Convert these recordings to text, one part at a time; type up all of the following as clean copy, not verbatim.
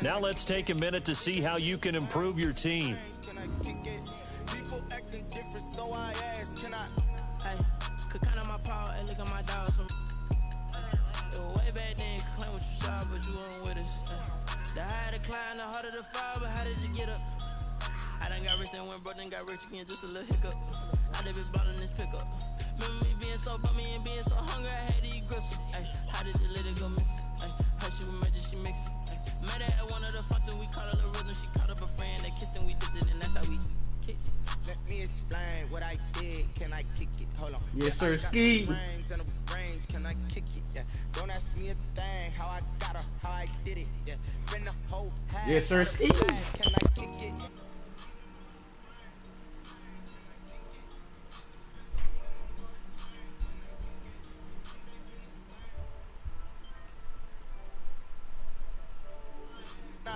Now let's take a minute to see how you can improve your team. People acting different, so I asked, can I? Hey, could count on my power and look at my dogs from. It was way back then, could claim what you saw, but you weren't with us. The higher the climb, the harder the fall, but how did you get up? I done got rich and went broke, then got rich again, just a little hiccup. I done been ballin' this pickup. Remember me being so bummy and being so hungry, I had to eat gristle. Ay, how did the little go miss? Ay, how she was magic, she mixed it. Met her at one of the functions, we caught a little rhythm. She caught up a friend, they kissed and we dipped it, and that's how we kicked it. Let me explain what I did, can I kick it? Hold on. Yes, sir, Ski. Can I kick it? Yeah. Don't ask me a thing, how I got her, how I did it. Yeah. Spend the whole half. Yes, sir, Ski. Can I kick it?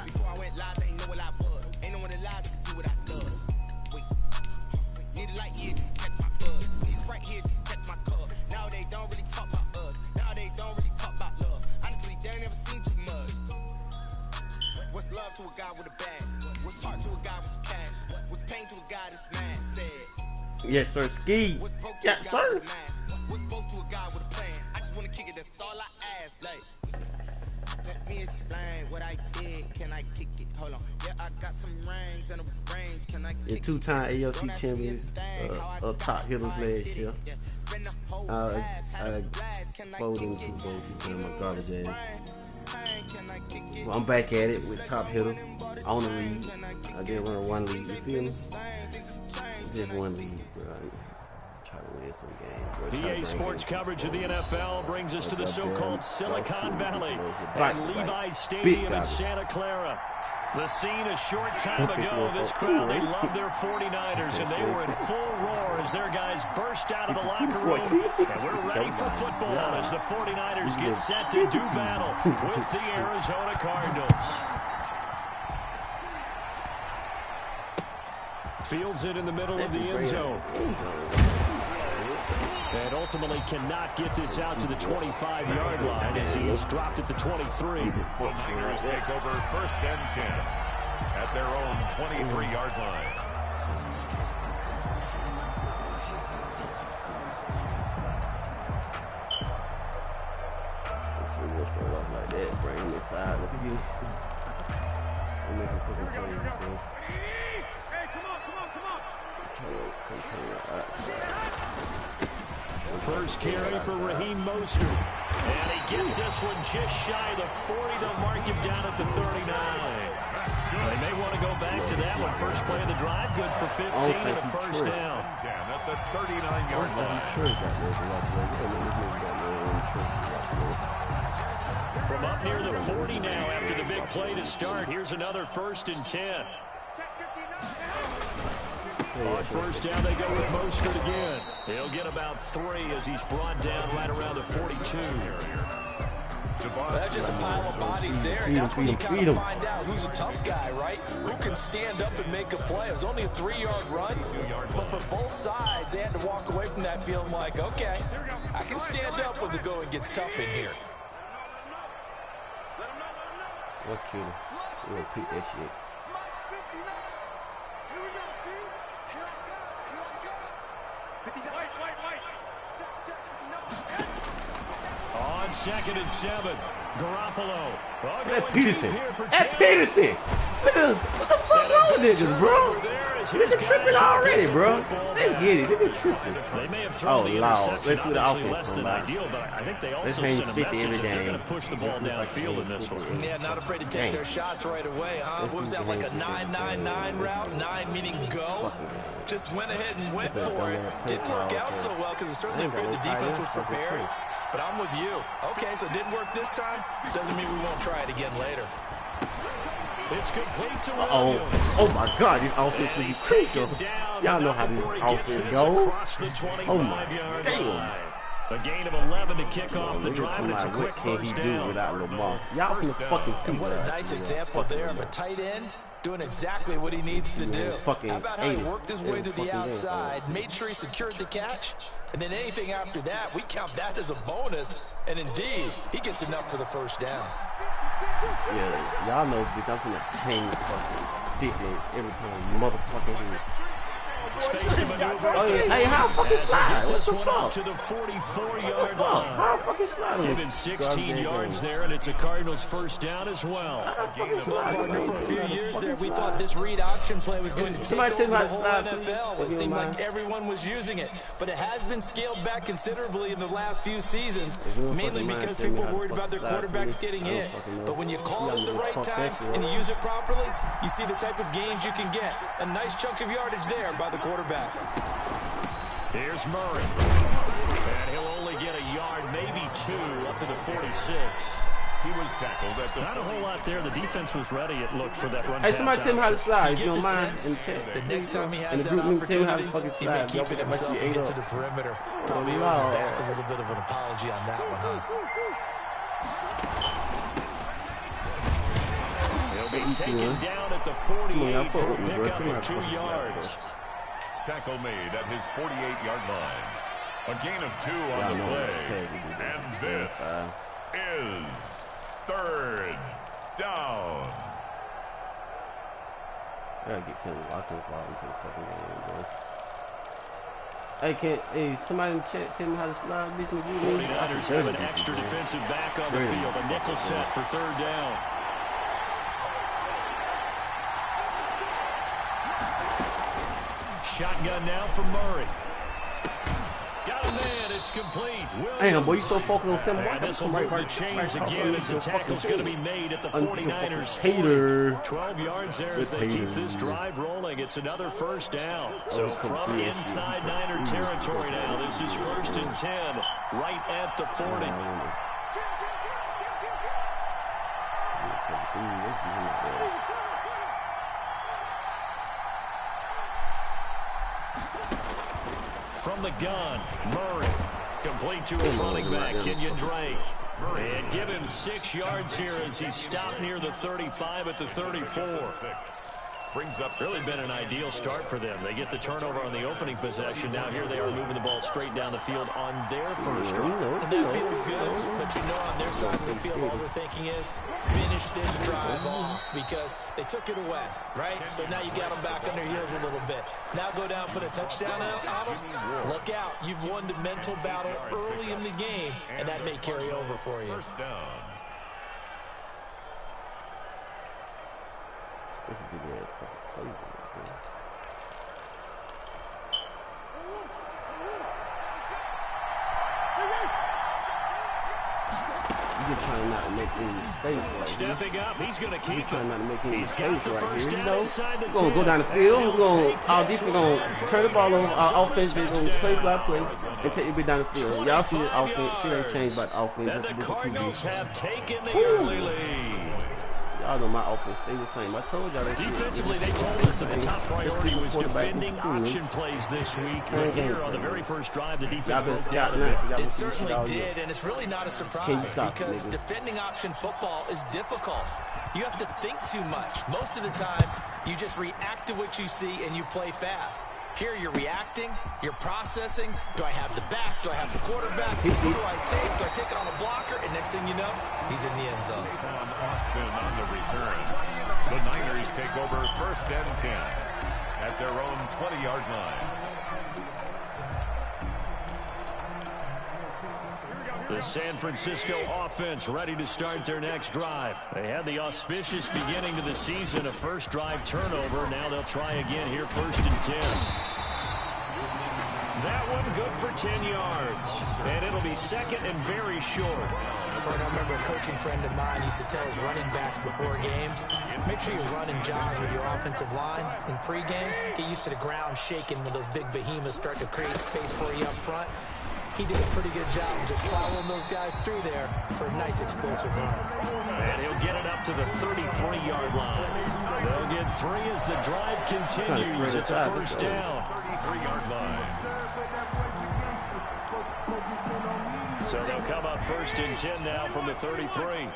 Before I went live, they ain't know what I was. Ain't no one alive that can do what I does. Wait. Need a light here to catch my buzz. He's right here to catch my cub. Now they don't really talk about us. Now they don't really talk about love. Honestly, they ain't never seen too much. What's love to a guy with a bag? What's heart to a guy with some cash? What's pain to a guy that's mad? Said. Yes, sir, Ski. Yes, sir. What's both to a guy with a plan? I just wanna kick it, that's all I ask. Like. Let me explain what I did. Can I kick it? Hold on. Yeah, I got some rings and a range. Can I kick it? Two-time AOC champion, top hitters last year. I folded into both of my garbage ass. Well, I'm back at it with top hitters on the league. I did run one league. You feel me? Just one league, bro. Try to win some games. PA Sports coverage of the NFL brings us to the so-called Silicon Valley at Levi's Stadium in Santa Clara. The scene a short time ago, this crowd, they love their 49ers, and they were in full roar as their guys burst out of the locker room. And we're ready for football as the 49ers get set to do battle with the Arizona Cardinals. Fields it in the middle of the end zone. And ultimately cannot get this out to the 25-yard line as he is dropped at the 23. The Niners take over 1st and 10 at their own 23-yard line. Let's go up like that. Bring him inside. Let's get it. Make him fucking play. Hey, come on. Control outside. First carry for Raheem Mostert. And he gets this one just shy of the 40. They'll mark him down at the 39. They may want to go back to that one. First play of the drive, good for 15 and a first down. 10 at the 39-yard line. From up near the 40 now after the big play to start. Here's another 1st and 10. On first down, they go with Mostert again. He'll get about 3 as he's brought down right around the 42. That's just a pile of bodies there, and that's when you kind of find out who's a tough guy, right? Who can stand up and make a play. It was only a 3-yard run, but for both sides, they had to walk away from that feeling like, okay, I can stand up when the going gets tough in here. What kid? We'll repeat that shit. On 2nd and 7, Garoppolo. That Peterson. That Peterson. What the fuck wrong with niggas, bro? Niggas tripping already, bro. Let's get it. Niggas tripping. They may have thrown the interception. Let's see the offense less than ideal, but I think they also sent a message that they're going to push the ball downfield in this one. Yeah, not afraid to take their shots right away, huh? What was that, like a 9-9-9 route? 9 meaning go? Just went ahead and went for it. Didn't work out so well because it certainly appeared the defense was prepared. But I'm with you. Okay, so it didn't work this time. Doesn't mean we won't try it again later. It's complete to Williams. Oh my God, this offense is crucial. Y'all know how this offense goes. Oh my damn. A gain of 11 to kick off the drive, and it's a quick first down. Without Lamar? Y'all can fucking see. And what a nice example there of a tight end doing exactly what he needs to do. How about how he worked his way to the outside, made sure he secured the catch, and then anything after that, we count that as a bonus. And indeed, he gets enough for the first down. Yeah, y'all know, bitch, I'm finna hang fucking dick every time motherfucking hit. Space to maneuver. Oh, yeah. Hey, how fucking slide? What the fuck? To the 44-yard line. How fucking slide? Give him 16 yards there, and it's a Cardinals first down as well. Partner, for a few years there, we thought this read option play was going to take over the whole NFL. It seemed like everyone was using it, but it has been scaled back considerably in the last few seasons, mainly because people were worried about their quarterbacks getting hit. But when you call it the right time and you use it properly, you see the type of gains you can get. A nice chunk of yardage there by the quarterback. Here's Murray. And he'll only get a yard, maybe 2, up to the 46. He was tackled at the Not a whole lot there. The defense was ready, it looked, for that run. Hey, somebody tell me how to slide, if you don't mind. The next time he has that opportunity, he may keep it himself and get to the perimeter. Probably owes back a little bit of an apology on that one, huh? He'll be taken down at the 48 for a pickup of 2 yards. tackle made at his 48-yard line. A gain of 2 on the play. And this is third down. I gotta get some locked ball into the fucking game, bro. Hey, somebody in the chat tell me how to slide this? 49ers have an extra defensive back on the field. A nickel set for third down. Shotgun now from Murray. Got a man, it's complete. Damn, boy, you so focused on 7 and this will move the chains again as the tackle's going to be made at the 49ers. Hater. 12 yards there as they keep this drive rolling. It's another first down. So from inside Niner territory now, this is 1st and 10, right at the 40. From the gun, Murray. Complete to his running back, Kenyon Drake. And give him 6 yards here as he stopped near the 35 at the 34. Brings up really been an ideal start for them. They get the turnover on the opening possession. Now here they are moving the ball straight down the field on their first drive. And that feels good, but you know on their side of the field all they're thinking is finish this drive off because they took it away, right? So now you got them back on their heels a little bit. Now go down, put a touchdown on them. Look out. You've won the mental battle early in the game, and that may carry over for you. first down. This is a good fucking play, bro. You're just trying not to make any mistakes right Stepping up, he's going to keep it. Trying not to make any He's got mistakes the right first here. You down know, inside the we're gonna go 10. down the field. We're gonna our defense gonna turn the ball over. Our offense is gonna play by play and take it down the field. Y'all see the offense. Shit ain't changed about the offense. And the Cardinals have taken the Woo. early lead. Y'all know my offense stay the same. I told y'all that. Defensively, they told us that the top priority was defending option plays this week. But here on the very first drive, the defense broke down a bit. It certainly did, and it's really not a surprise because defending option football is difficult. You have to think too much. Most of the time, you just react to what you see and you play fast. Here you're reacting, you're processing. Do I have the back? Do I have the quarterback? Who do I take? Do I take it on a blocker? And next thing you know, he's in the end zone. Austin on the return. The Niners take over 1st and 10 at their own 20-yard line. The San Francisco offense ready to start their next drive. They had the auspicious beginning to the season, a first drive turnover. Now they'll try again here, 1st and 10. That one good for 10 yards. And it'll be 2nd and very short. I remember a coaching friend of mine used to tell his running backs before games, make sure you run and jog with your offensive line in pregame. Get used to the ground shaking when those big behemoths start to create space for you up front. He did a pretty good job of just following those guys through there for a nice explosive run. And he'll get it up to the 33-yard line. They'll get 3 as the drive continues. It's a first down. 33-yard line. So they'll come up 1st and 10 now from the 33.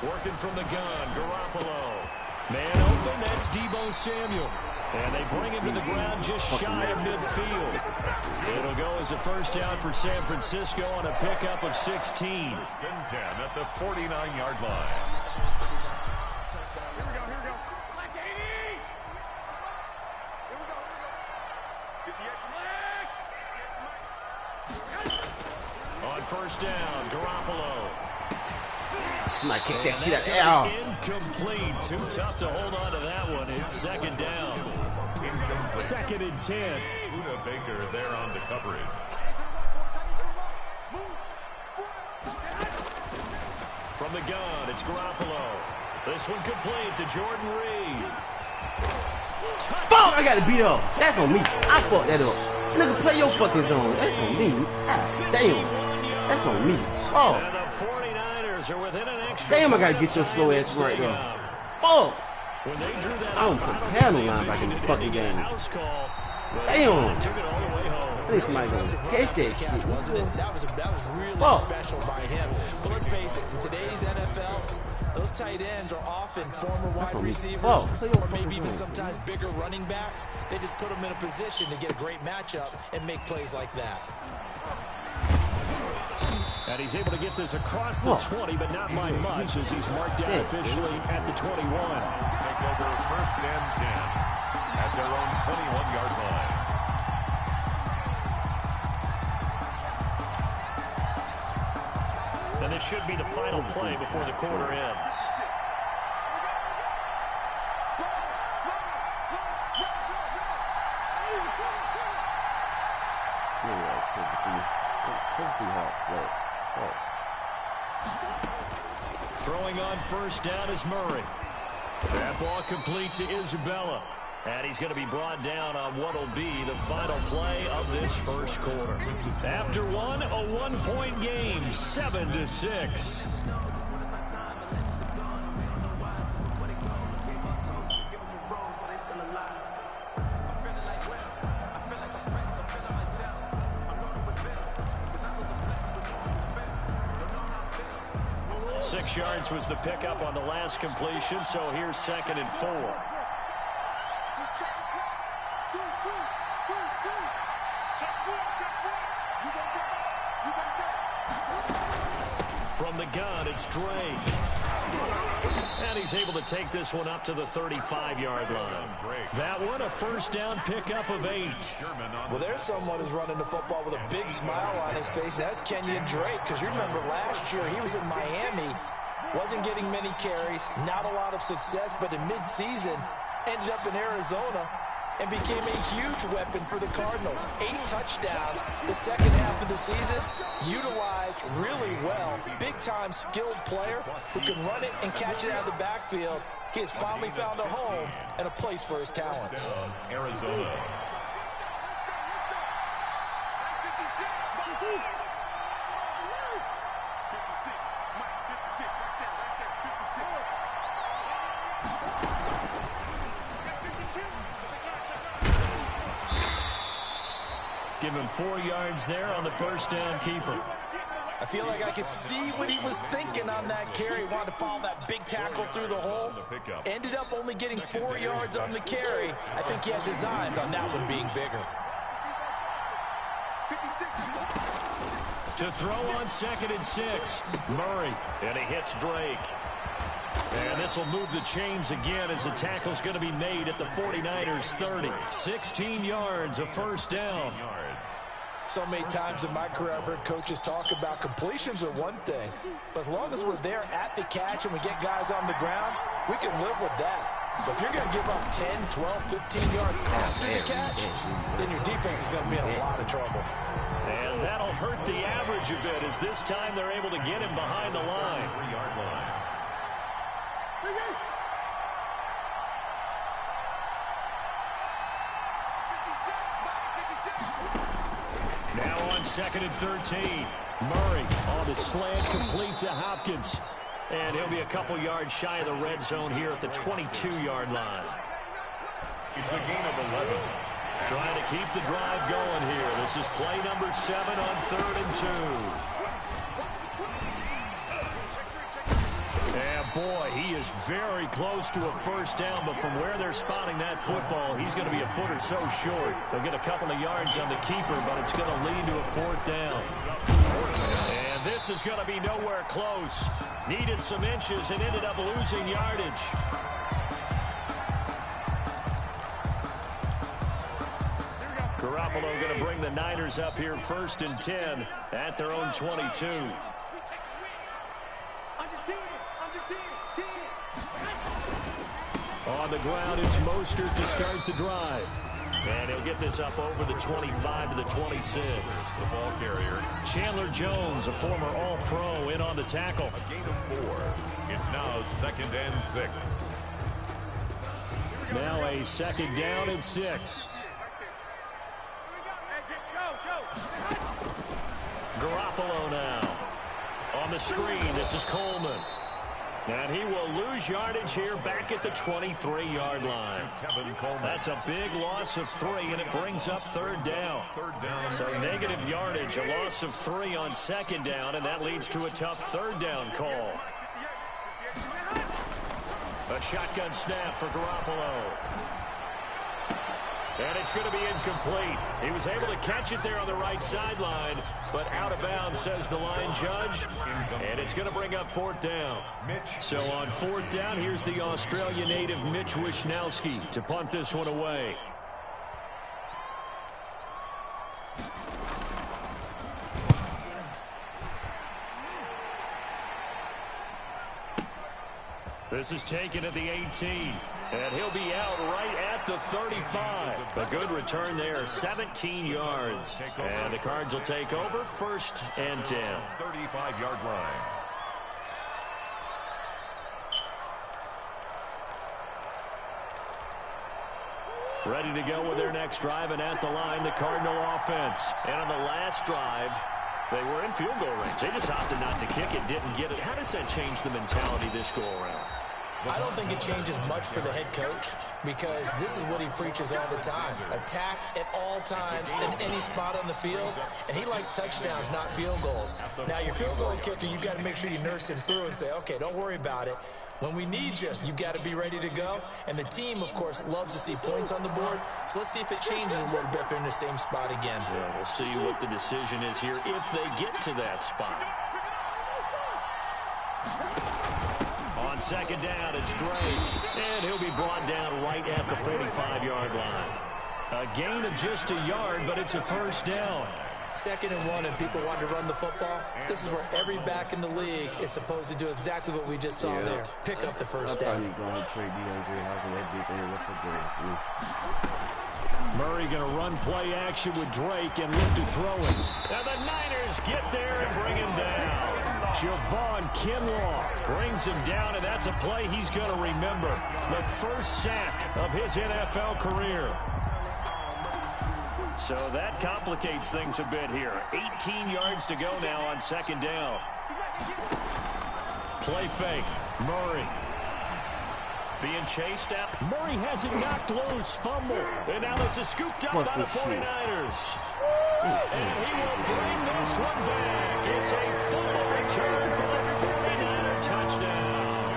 Working from the gun, Garoppolo. Man open, that's Deebo Samuel. And they bring him to the ground just shy of midfield. It'll go as a first down for San Francisco on a pickup of 16. First and 10 at the 49-yard line. On first down, Garoppolo. Somebody kicks that shit out there. Oh. Incomplete. Too tough to hold on to that one. It's second down. Incomplete. Second and 10. Buda Baker there on the coverage. From the gun, it's Garoppolo. This one complete to Jordan Reed. Fuck, I got to beat up. That's on me. I fucked that up. Nigga, play your fucking zone. That's on me. God damn. That's on me. Oh. And the 49ers are within an extra. Damn, I got to get your slow ass right there. Fuck. When they drew that I don't put panel line back in the fucking game. Damn. Took it all the way home. I think somebody gonna catch that shit. Wasn't it? That was really special by him. But let's face it, in today's NFL, those tight ends are often former wide receivers or maybe even sometimes bigger running backs. They just put them in a position to get a great matchup and make plays like that. And he's able to get this across the 20, but not by much as he's marked down officially at the 21. Take over first and 10 at their own 21-yard line. And this should be the final play before the quarter ends. Throwing on first down is Murray. That ball complete to Isabella. And he's going to be brought down on what will be the final play of this first quarter. After one, a one-point game, 7-6. Six yards was the pickup on the last completion, so here's second and 4. From the gun, it's Drake. And he's able to take this one up to the 35-yard line. That one, a first down pickup of 8. Well, there's someone who's running the football with a big smile on his face. That's Kenyon Drake, because you remember last year he was in Miami, wasn't getting many carries, not a lot of success, but in mid-season ended up in Arizona and became a huge weapon for the Cardinals. 8 touchdowns the second half of the season, utilized really well. Big-time skilled player who can run it and catch it out of the backfield. He has finally found a home and a place for his talents. Arizona. Give him 4 yards there on the first down keeper. I feel like I could see what he was thinking on that carry. Wanted to follow that big tackle through the hole. Ended up only getting 4 yards on the carry. I think he had designs on that one being bigger. To throw on second and 6, Murray, and he hits Drake. And this will move the chains again as the tackle's going to be made at the 49ers 30. 16 yards, a first down. So many times in my career I've heard coaches talk about completions are one thing, but as long as we're there at the catch and we get guys on the ground, we can live with that. But if you're going to give up 10, 12, 15 yards after the catch, then your defense is going to be in a lot of trouble. And that'll hurt the average a bit as this time they're able to get him behind the line. 3-yard line. Now on second and 13. Murray on the slant, complete to Hopkins. And he'll be a couple yards shy of the red zone here at the 22-yard line. It's a gain of 11. Trying to keep the drive going here. This is play number 7 on 3rd and 2. And boy, he is is very close to a first down, but from where they're spotting that football, he's going to be a foot or so short. They'll get a couple of yards on the keeper, but it's going to lead to a fourth down. And this is going to be nowhere close. Needed some inches and ended up losing yardage. Garoppolo going to bring the Niners up here 1st and 10 at their own 22. On the ground, it's Mostert to start the drive. And he'll get this up over the 25 to the 26. The ball carrier. Chandler Jones, a former All-Pro, in on the tackle. A gain of 4. It's now 2nd and 6. Now a 2nd down and 6. Garoppolo now. On the screen, this is Coleman. And he will lose yardage here back at the 23-yard line. That's a big loss of 3, and it brings up 3rd down. So negative yardage, a loss of 3 on 2nd down, and that leads to a tough 3rd down call. A shotgun snap for Garoppolo. And it's going to be incomplete. He was able to catch it there on the right sideline, but out of bounds, says the line judge. And it's going to bring up 4th down. So on 4th down, here's the Australia native Mitch Wishnowsky to punt this one away. This is taken at the 18. And he'll be out right at the 35. A good return there, 17 yards. And the Cards will take over 1st and 10. 35-yard line. Ready to go with their next drive, and at the line, the Cardinal offense. And on the last drive, they were in field goal range. They just opted not to kick it, didn't get it. How does that change the mentality this go-around? I don't think it changes much for the head coach because this is what he preaches all the time. Attack at all times in any spot on the field, and he likes touchdowns, not field goals. Now, your field goal kicker, you've got to make sure you nurse him through and say, okay, don't worry about it. When we need you, you've got to be ready to go. And the team, of course, loves to see points on the board. So let's see if it changes a little bit if they're in the same spot again. Yeah, we'll see what the decision is here if they get to that spot. On 2nd down, it's Drake, and he'll be brought down right at the 45-yard line. A gain of just a yard, but it's a 1st down. 2nd and 1, and people want to run the football. This is where every back in the league is supposed to do exactly what we just saw there. Pick up the 1st down. Murray going to run play action with Drake and look to throw it. And the Niners get there and bring him down. Javon Kinlaw brings him down, and that's a play he's going to remember. The first sack of his NFL career. So that complicates things a bit here. 18 yards to go now on 2nd down. Play fake. Murray. Being chased out. Murray has it knocked loose. Fumble. And now it's a scooped up by the 49ers. And he will bring this one back. It's a fumble return for the 49er touchdown.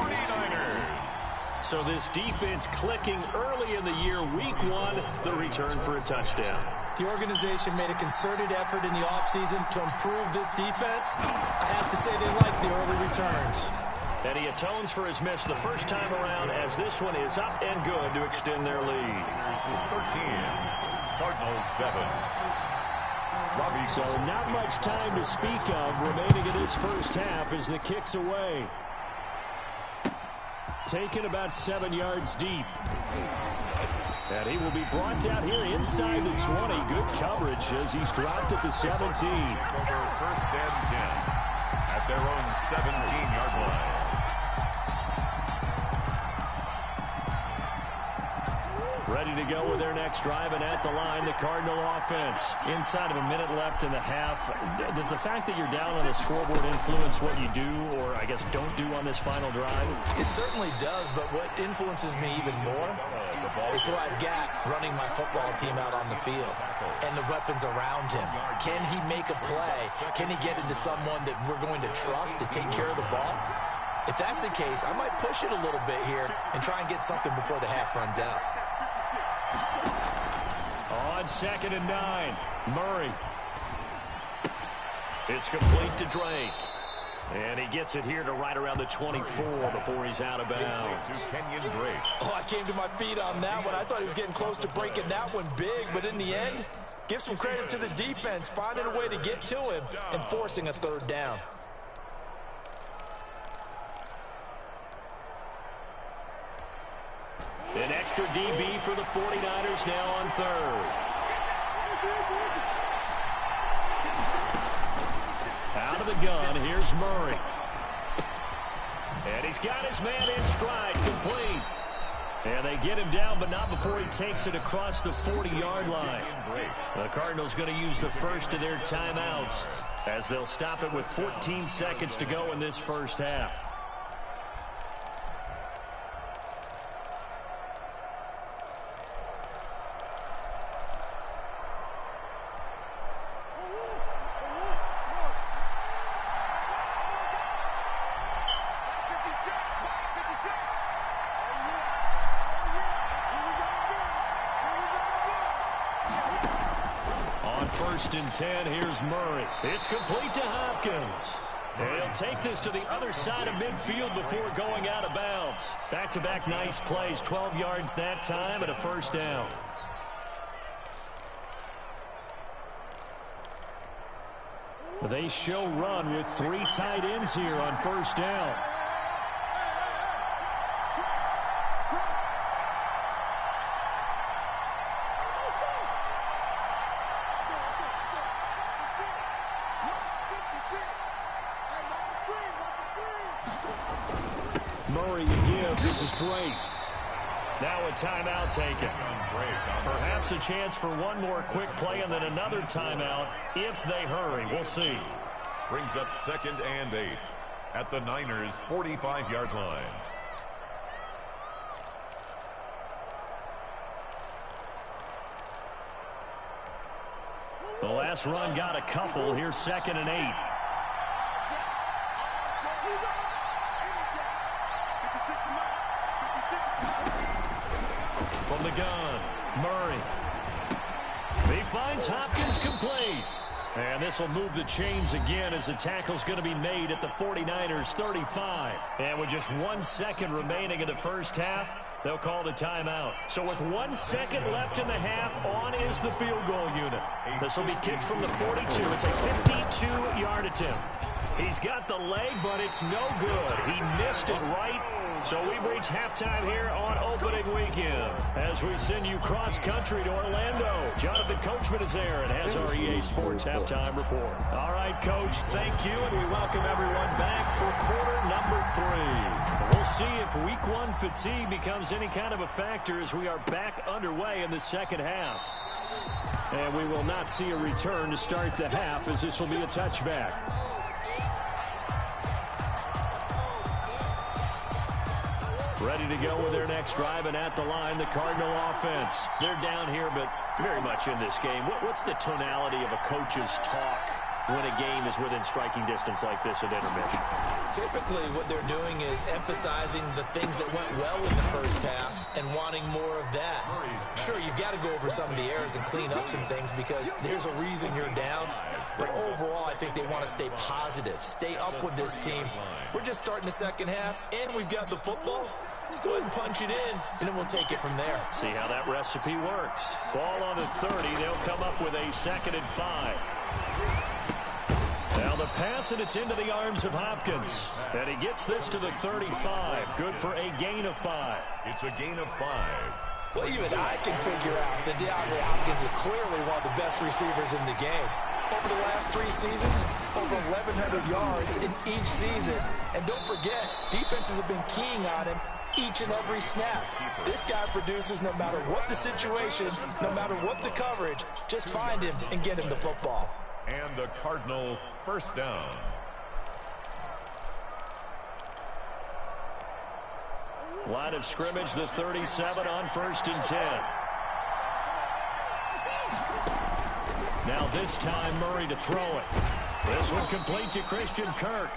49ers. So this defense clicking early in the year, week 1, the return for a touchdown. The organization made a concerted effort in the offseason to improve this defense. I have to say they like the early returns. And he atones for his miss the first time around as this one is up and good to extend their lead. 13, Cardinals 7. So not much time to speak of remaining in this first half as the kick's away. Taken about 7 yards deep. And he will be brought down here inside the 20. Good coverage as he's dropped at the 17. Over 1st and 10 at their own 17-yard line. Ready to go with their next drive, and at the line, the Cardinal offense. Inside of a minute left in the half, does the fact that you're down on the scoreboard influence what you do, or I guess don't do on this final drive? It certainly does, but what influences me even more is who I've got running my football team out on the field and the weapons around him. Can he make a play? Can he get into someone that we're going to trust to take care of the ball? If that's the case, I might push it a little bit here and try and get something before the half runs out. On 2nd and 9, Murray. It's complete to Drake. And he gets it here to right around the 24 before he's out of bounds. Oh, I came to my feet on that one. I thought he was getting close to breaking that one big, but in the end, give some credit to the defense, finding a way to get to him and forcing a 3rd down. An extra DB for the 49ers now on 3rd. Out of the gun, here's Murray. And he's got his man in stride, complete. And they get him down, but not before he takes it across the 40-yard line. The Cardinals going to use the first of their timeouts as they'll stop it with 14 seconds to go in this first half. First and 10, here's Murray. It's complete to Hopkins. And he'll take this to the other side of midfield before going out of bounds. Back-to-back nice plays, 12 yards that time and a 1st down. They show run with 3 tight ends here on 1st down. Murray again. This is Drake. Now a timeout taken. Perhaps a chance for one more quick play and then another timeout if they hurry. We'll see. Brings up 2nd and 8 at the Niners' 45-yard line. The last run got a couple. Here's 2nd and 8. From the gun, Murray. He finds Hopkins complete. And this will move the chains again as the tackle's going to be made at the 49ers' 35. And with just 1 second remaining in the first half, they'll call the timeout. So with 1 second left in the half, on is the field goal unit. This will be kicked from the 42. It's a 52-yard attempt. He's got the leg, but it's no good. He missed it right. So we've reached halftime here on opening weekend as we send you cross-country to Orlando. Jonathan Coachman is there and has our EA Sports halftime report. All right, Coach, thank you, and we welcome everyone back for quarter number 3. We'll see if week 1 fatigue becomes any kind of a factor as we are back underway in the second half. And we will not see a return to start the half as this will be a touchback. Ready to go with their next drive, and at the line, the Cardinal offense. They're down here, but very much in this game. What's the tonality of a coach's talk when a game is within striking distance like this at intermission? Typically, what they're doing is emphasizing the things that went well in the first half and wanting more of that. Sure, you've got to go over some of the errors and clean up some things because there's a reason you're down. But overall, I think they want to stay positive, stay up with this team. We're just starting the second half, and we've got the football. Let's go ahead and punch it in, and then we'll take it from there. See how that recipe works. Ball on the 30. They'll come up with a 2nd and 5. Now the pass, and it's into the arms of Hopkins. And he gets this to the 35. Good for a gain of 5. It's a gain of 5. Well, even I can figure out that DeAndre Hopkins is clearly one of the best receivers in the game. Over the last 3 seasons, over 1,100 yards in each season. And don't forget, defenses have been keying on him each and every snap. This guy produces no matter what the situation, no matter what the coverage. Just find him and get him the football. And the Cardinal first down. Line of scrimmage, the 37 on 1st and 10. Now this time, Murray to throw it. This one complete to Christian Kirk.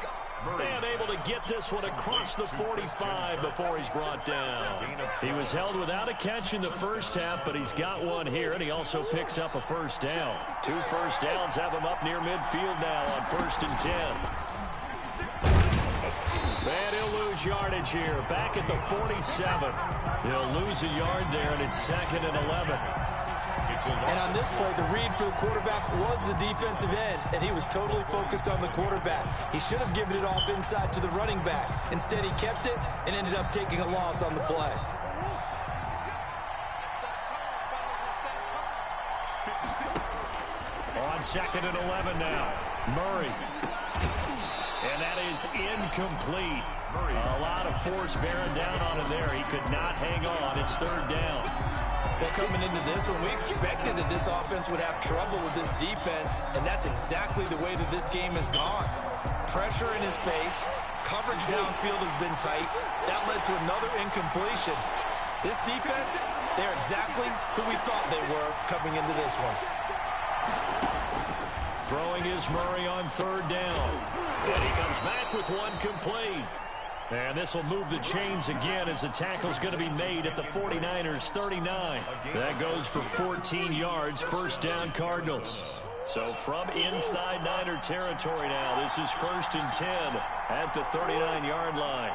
And able to get this one across the 45 before he's brought down. He was held without a catch in the first half, but he's got one here, and he also picks up a first down. 2 first downs have him up near midfield now on 1st and 10. And he'll lose yardage here. Back at the 47. He'll lose a yard there, and it's 2nd and 11. And on this play, the read for the quarterback was the defensive end, and he was totally focused on the quarterback. He should have given it off inside to the running back. Instead, he kept it and ended up taking a loss on the play. On 2nd and 11 now. Murray. And that is incomplete. A lot of force bearing down on him there. He could not hang on. It's 3rd down. Well, coming into this one, we expected that this offense would have trouble with this defense, and that's exactly the way that this game has gone. Pressure in his face, coverage downfield has been tight. That led to another incompletion. This defense, they're exactly who we thought they were coming into this one. Throwing is Murray on 3rd down. And he comes back with one complete. And this will move the chains again as the tackle's going to be made at the 49ers 39. That goes for 14 yards, 1st down Cardinals. So from inside Niner territory now, this is 1st and 10 at the 39-yard line.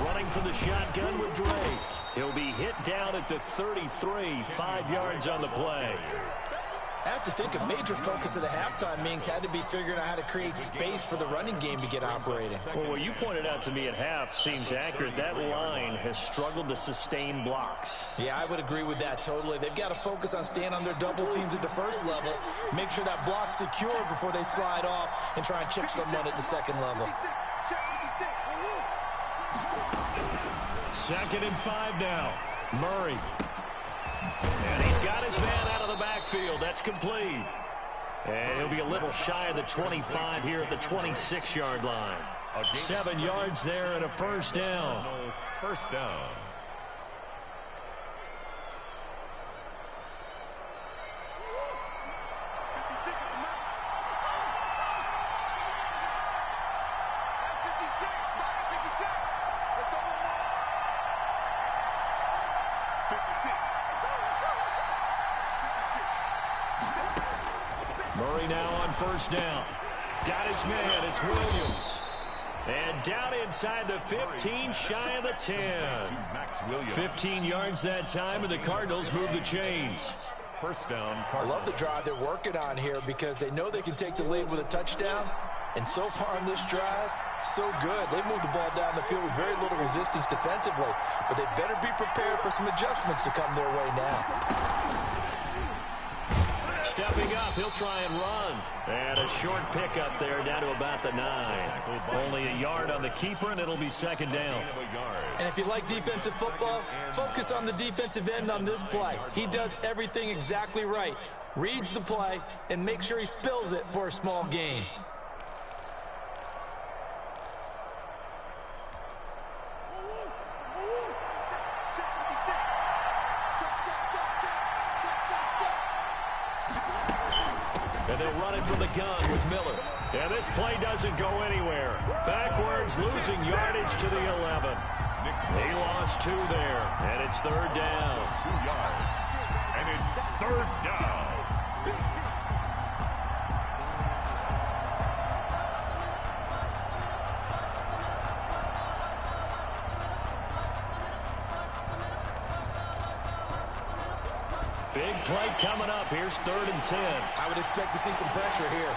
Running for the shotgun with Drake. He'll be hit down at the 33, 5 yards on the play. I have to think a major focus of the halftime meetings had to be figuring out how to create space for the running game to get operating. Well, what you pointed out to me at half seems accurate. That line has struggled to sustain blocks. Yeah, I would agree with that totally. They've got to focus on staying on their double teams at the first level, make sure that block's secure before they slide off and try and chip someone at the second level. 2nd and 5 now. Murray. And he's got his man out of the backfield. That's complete. And he'll be a little shy of the 25 here at the 26-yard line. 7 yards there and a 1st down. 1st down. Murray now on 1st down. Got his man. It's Williams. And down inside the 15, shy of the 10. 15 yards that time, and the Cardinals move the chains. 1st down. I love the drive they're working on here because they know they can take the lead with a touchdown. And so far in this drive, so good. They moved the ball down the field with very little resistance defensively. But they better be prepared for some adjustments to come their way now. Stepping up, he'll try and run. And a short pickup there down to about the 9. Only a yard on the keeper, and it'll be 2nd down. And if you like defensive football, focus on the defensive end on this play. He does everything exactly right. Reads the play and makes sure he spills it for a small gain. And they'll run it from the gun with Miller. And this play doesn't go anywhere. Backwards, losing yardage to the 11. He lost 2 there, and it's 3rd down. 2 yards, and it's 3rd down. Big play coming up. Here's 3rd and 10. I would expect to see some pressure here.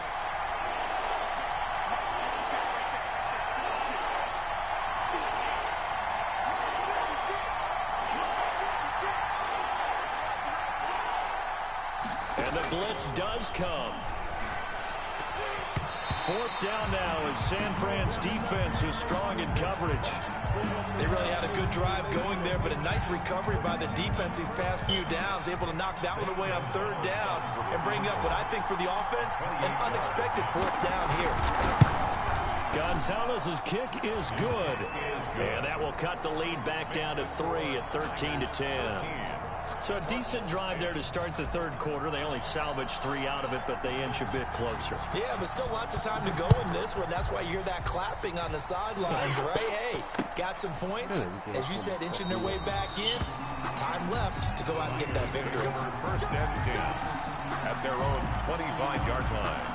And the blitz does come. 4th down now as San Fran's defense is strong in coverage. They really had a good drive going there, but a nice recovery by the defense these past few downs, able to knock that one away on 3rd down and bring up what I think for the offense, an unexpected 4th down here. Gonzalez's kick is good, and that will cut the lead back down to 3 at 13-10. So a decent drive there to start the third quarter. They only salvaged 3 out of it, but they inch a bit closer. Yeah, but still lots of time to go in this one. That's why you hear that clapping on the sidelines, right? Hey, got some points. As you said, inching their way back in. Time left to go out and get that victory. First and 10 at their own 25-yard line.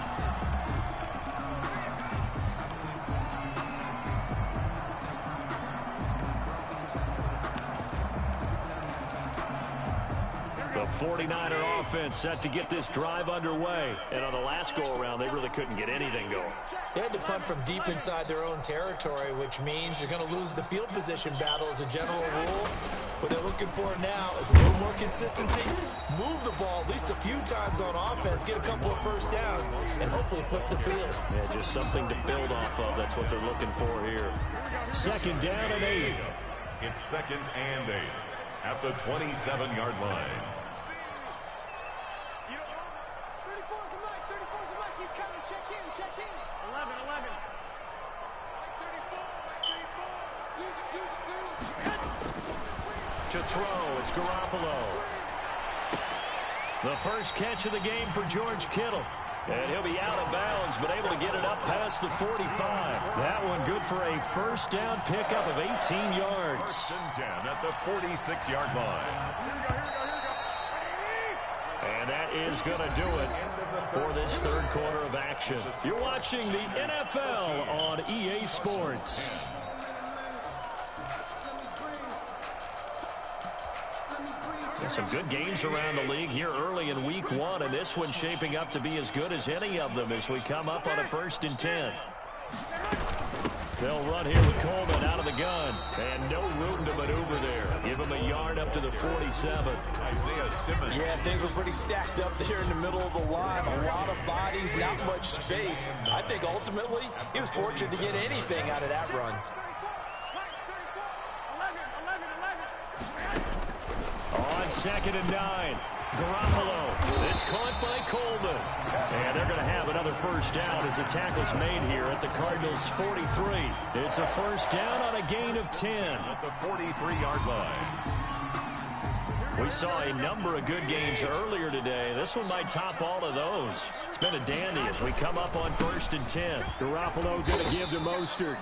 The 49er offense set to get this drive underway. And on the last go-around, they really couldn't get anything going. They had to punt from deep inside their own territory, which means you're going to lose the field position battle as a general rule. What they're looking for now is a little more consistency, move the ball at least a few times on offense, get a couple of first downs, and hopefully flip the field. Yeah, just something to build off of. That's what they're looking for here. Second down and 8. It's second and 8 at the 27-yard line. 34's the mic. 34's the mic. He's coming. Check in. 11. 34. To throw, it's Garoppolo. The first catch of the game for George Kittle. And he'll be out of bounds, but able to get it up past the 45. That one good for a first down pickup of 18 yards. First and 10 at the 46-yard line. And that is going to do it for this third quarter of action. You're watching the NFL on EA Sports. Some good games around the league here early in week 1, and this one shaping up to be as good as any of them as we come up on a 1st and 10. They'll run here with Coleman out of the gun, and no room to maneuver there. Give him a yard up to the 47. Isaiah Simmons. Yeah, things were pretty stacked up there in the middle of the line. A lot of bodies, not much space. I think ultimately he was fortunate to get anything out of that run. On 2nd and 9, Garoppolo. It's caught by Coleman. And they're going to have another first down as the tackle's made here at the Cardinals' 43. It's a first down on a gain of 10. At the 43-yard line. We saw a number of good games earlier today. This one might top all of those. It's been a dandy as we come up on 1st and 10. Garoppolo going to give to Mostert.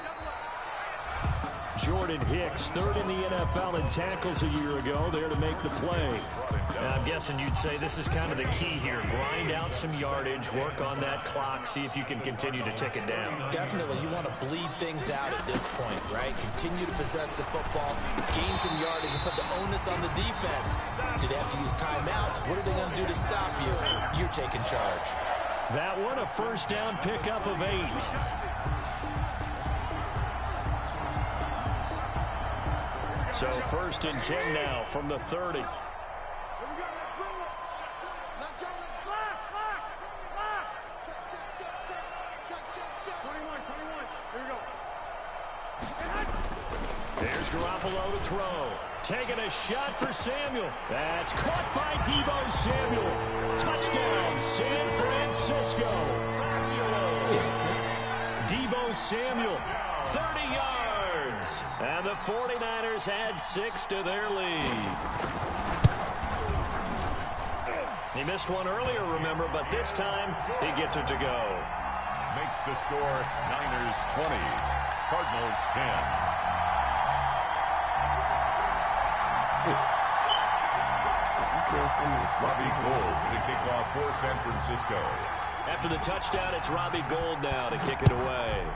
Jordan Hicks, 3rd in the NFL in tackles a year ago, there to make the play. And I'm guessing you'd say this is kind of the key here. Grind out some yardage, work on that clock, see if you can continue to tick it down. Definitely, you want to bleed things out at this point, right? Continue to possess the football, gain some yardage, and put the onus on the defense. Do they have to use timeouts? What are they going to do to stop you? You're taking charge. That one, a first down pickup of 8. So 1st and 10 now from the 30. There's Garoppolo to throw. Taking a shot for Samuel. That's caught by Deebo Samuel. Touchdown, San Francisco. Deebo Samuel, 30 yards. And the 49ers add 6 to their lead. He missed one earlier, remember, but this time he gets it to go. Makes the score Niners 20, Cardinals 10. Robbie Gould to kick off for San Francisco. After the touchdown, it's Robbie Gould now to kick it away.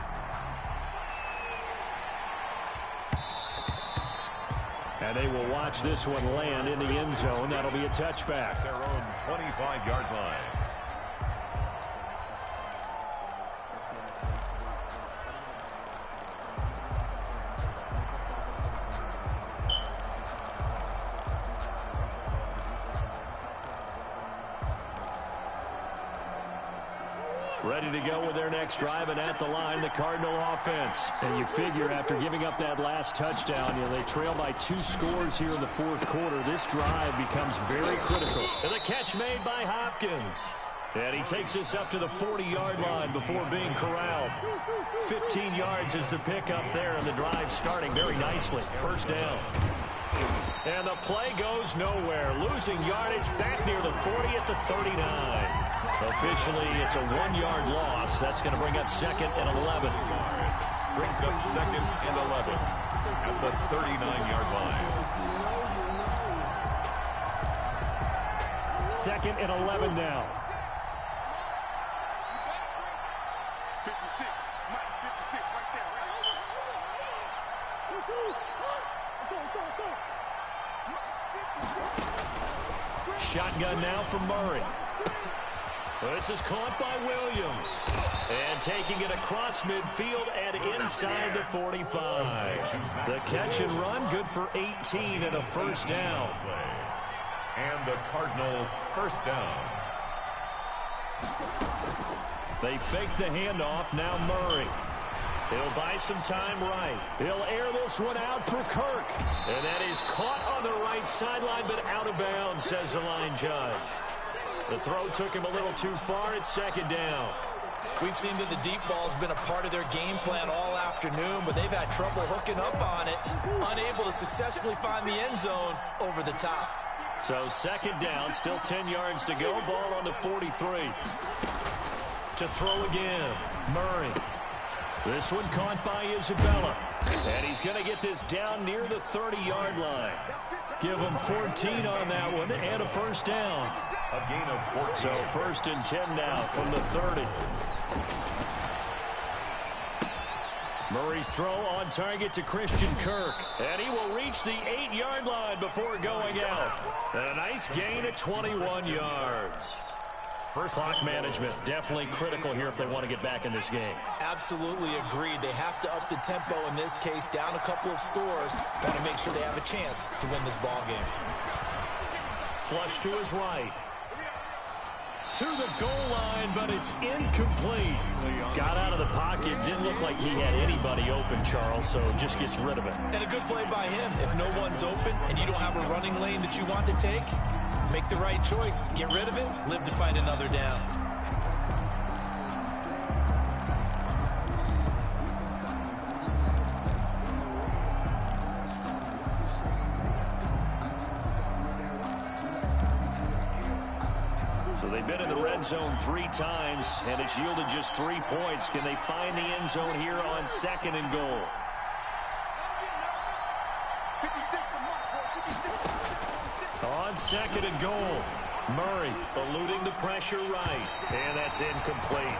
And they will watch this one land in the end zone. That'll be a touchback. Their own 25-yard line. Ready to go with their next drive, and at the line, the Cardinal offense. And you figure after giving up that last touchdown, they trail by 2 scores here in the 4th quarter. This drive becomes very critical. And the catch made by Hopkins. And he takes us up to the 40-yard line before being corralled. 15 yards is the pickup there, and the drive starting very nicely. First down. And the play goes nowhere. Losing yardage back near the 40 at the 39. Officially, it's a 1-yard loss. That's going to bring up 2nd and 11. Brings up 2nd and 11 at the 39-yard line. 2nd and 11 now. 56. Mike, 56 right there. Let's go. Shotgun now from Murray. This is caught by Williams. And taking it across midfield and inside the 45. The catch and run, good for 18 and a first down. And the Cardinal first down. They fake the handoff, now Murray. He'll buy some time right. He'll air this one out for Kirk. And that is caught on the right sideline, but out of bounds, says the line judge. The throw took him a little too far. It's 2nd down. We've seen that the deep ball has been a part of their game plan all afternoon, but they've had trouble hooking up on it, unable to successfully find the end zone over the top. So 2nd down, still 10 yards to go. Ball on the 43. To throw again, Murray. This one caught by Isabella. And he's going to get this down near the 30-yard line. Give him 14 on that one and a first down. A gain of 14. So 1st and 10 now from the 30. Murray's throw on target to Christian Kirk. And he will reach the 8-yard line before going out. And a nice gain at 21 yards. First clock management, definitely critical here if they want to get back in this game. Absolutely agreed. They have to up the tempo in this case, down a couple of scores. Want to make sure they have a chance to win this ball game. Flush to his right. To the goal line, but it's incomplete. Got out of the pocket. Didn't look like he had anybody open, Charles, so just gets rid of it. And a good play by him. If no one's open and you don't have a running lane that you want to take, make the right choice. Get rid of it. Live to fight another down. So they've been in the red zone 3 times, and it's yielded just 3 points. Can they find the end zone here on 2nd and goal? On 2nd and goal, Murray eluding the pressure right, and that's incomplete.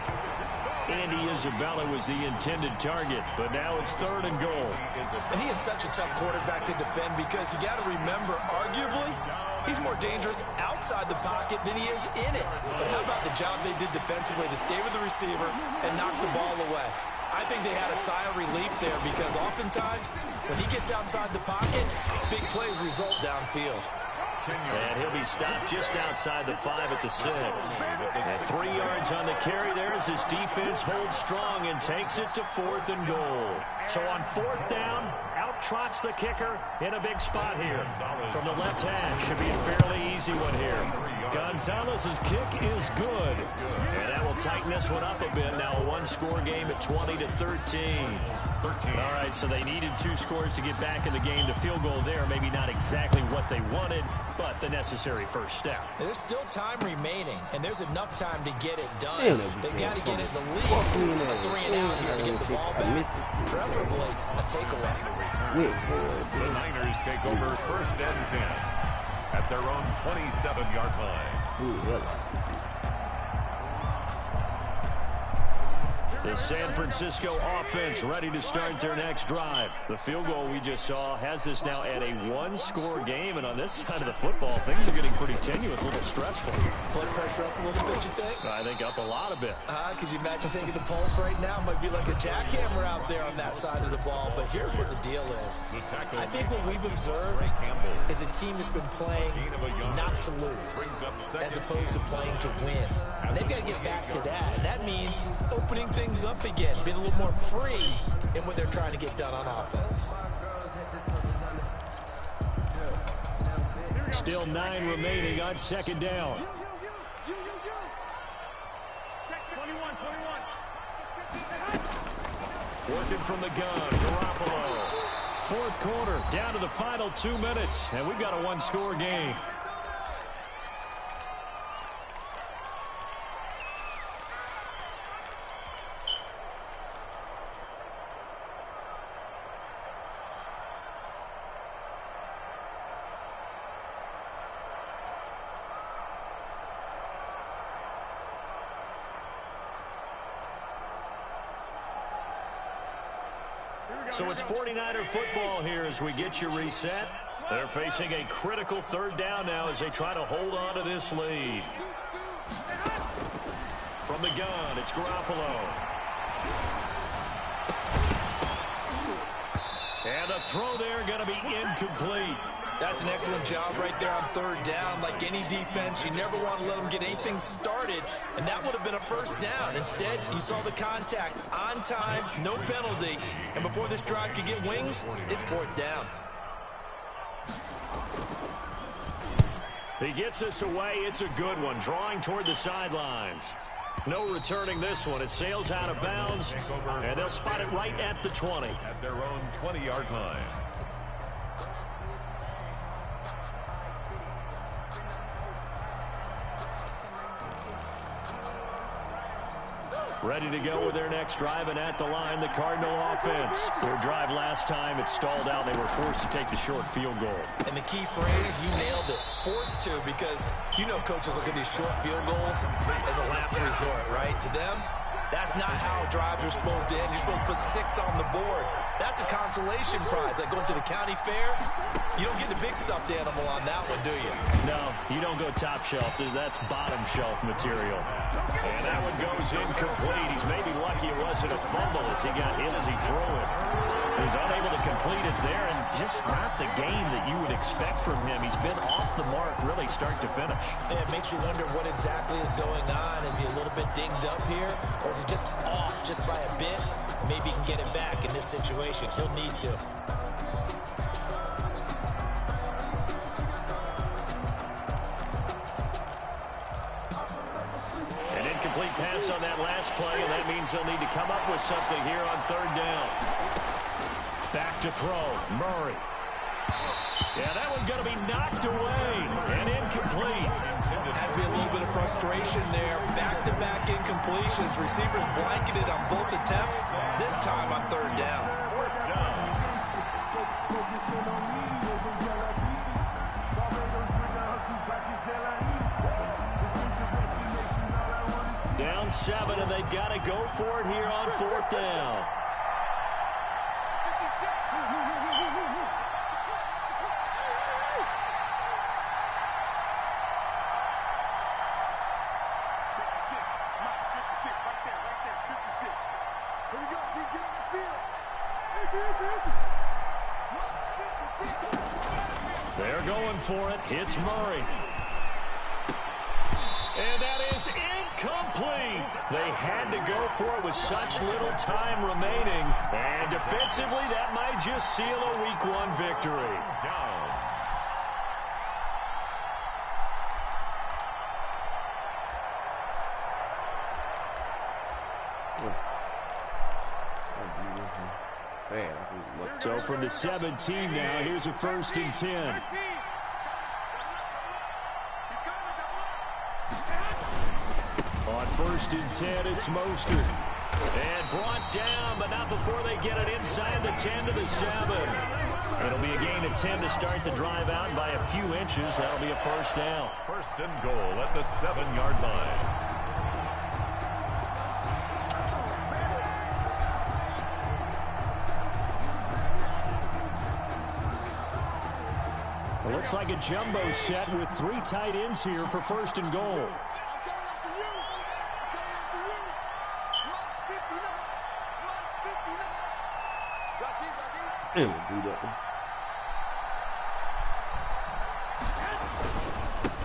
Andy Isabella was the intended target, but now it's 3rd and goal. And he is such a tough quarterback to defend because you got to remember, arguably, he's more dangerous outside the pocket than he is in it. But how about the job they did defensively to stay with the receiver and knock the ball away? I think they had a sigh of relief there because oftentimes when he gets outside the pocket, big plays result downfield. And he'll be stopped just outside the 5 at the 6. And 3 yards on the carry there as his defense holds strong and takes it to 4th and goal. So on 4th down, out trots the kicker in a big spot here. From the left hash, should be a fairly easy one here. Gonzalez's kick is good. And that will tighten this one up a bit. Now a 1-score game at 20-13. All right, so they needed 2 scores to get back in the game. The field goal there, maybe not exactly what they wanted, but the necessary first step. There's still time remaining, and there's enough time to get it done. They've got to get at the least a 3-and-out here to get the ball back, preferably a takeaway. The Niners take over 1st and 10 at their own 27-yard line. The San Francisco offense ready to start their next drive. The field goal we just saw has us now at a 1-score game, and on this side of the football, things are getting pretty tenuous, a little stressful. Blood pressure up a little bit, you think? I think up a lot a bit. Could you imagine taking the pulse right now? Might be like a jackhammer out there on that side of the ball, but here's what the deal is. I think what we've observed is a team that's been playing not to lose as opposed to playing to win. And they've got to get back to that, and that means opening things up again, being a little more free in what they're trying to get done on offense. Still 9 remaining on 2nd down. Working from the gun, Garoppolo fourth quarter, down to the final 2 minutes, and we've got a one-score game. So it's 49er football here as we get you reset. They're facing a critical third down now as they try to hold on to this lead. From the gun, it's Garoppolo. And the throw there going to be incomplete. That's an excellent job right there on third down. Like any defense, you never want to let them get anything started, and that would have been a first down. Instead, you saw the contact on time, no penalty, and before this drive could get wings, it's fourth down. He gets us away. It's a good one, drawing toward the sidelines. No returning this one. It sails out of bounds, and they'll spot it right at the 20. At their own 20-yard line. Ready to go with their next drive, and at the line, the Cardinal offense. Their drive last time, it stalled out. They were forced to take the short field goal. And the key phrase, you nailed it, forced to, because you know coaches look at these short field goals as a last resort, right? To them, that's not how drives are supposed to end. You're supposed to put 6 on the board. That's a consolation prize. Like going to the county fair, you don't get the big stuffed animal on that one, do you? No, you don't go top shelf. That's bottom shelf material. And that one goes incomplete. He's maybe lucky it wasn't a fumble as he got hit as he threw it. He's unable to complete it there, and just not the game that you would expect from him. He's been off the mark really start to finish. And it makes you wonder what exactly is going on. Is he a little bit dinged up here, or is he just off just by a bit? Maybe he can get it back in this situation. He'll need to. An incomplete pass on that last play, and that means they'll need to come up with something here on third down. Back to throw, Murray. Yeah, that one's going to be knocked away and incomplete. Has to be a little bit of frustration there. Back-to-back incompletions. Receivers blanketed on both attempts, this time on third down. Down 7, and they've got to go for it here on fourth down. They're going for it. It's Murray. And that is incomplete. They had to go for it with such little time remaining. And defensively, that might just seal a Week 1 victory. So from the 17 now, here's a 1st and 10. On 1st and 10, it's Mostert. And brought down, but not before they get it inside the 10 to the 7. It'll be a gain of 10 to start the drive out by a few inches. That'll be a first down. 1st and goal at the 7-yard line. It looks like a jumbo set with 3 tight ends here for 1st and goal.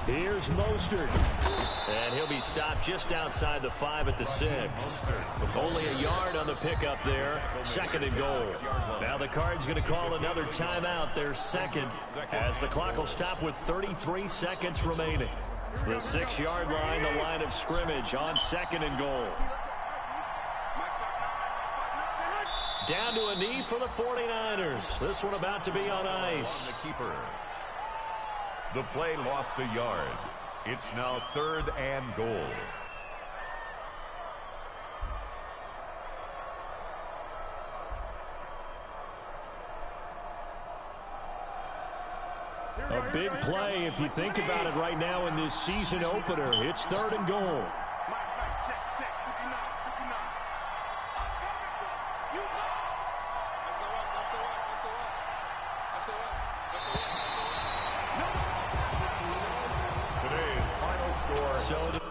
Here's Mostert. And he'll be stopped just outside the 5 at the 6. Only a yard on the pickup there. 2nd and goal. Now the Cards going to call another timeout, their 2nd, as the clock will stop with 33 seconds remaining. The 6-yard line, the line of scrimmage on 2nd and goal. Down to a knee for the 49ers. This one about to be on ice. On the keeper. The play lost a yard. It's now 3rd and goal. A big play if you think about it right now in this season opener. It's 3rd and goal. Check. 59. Today's final score. So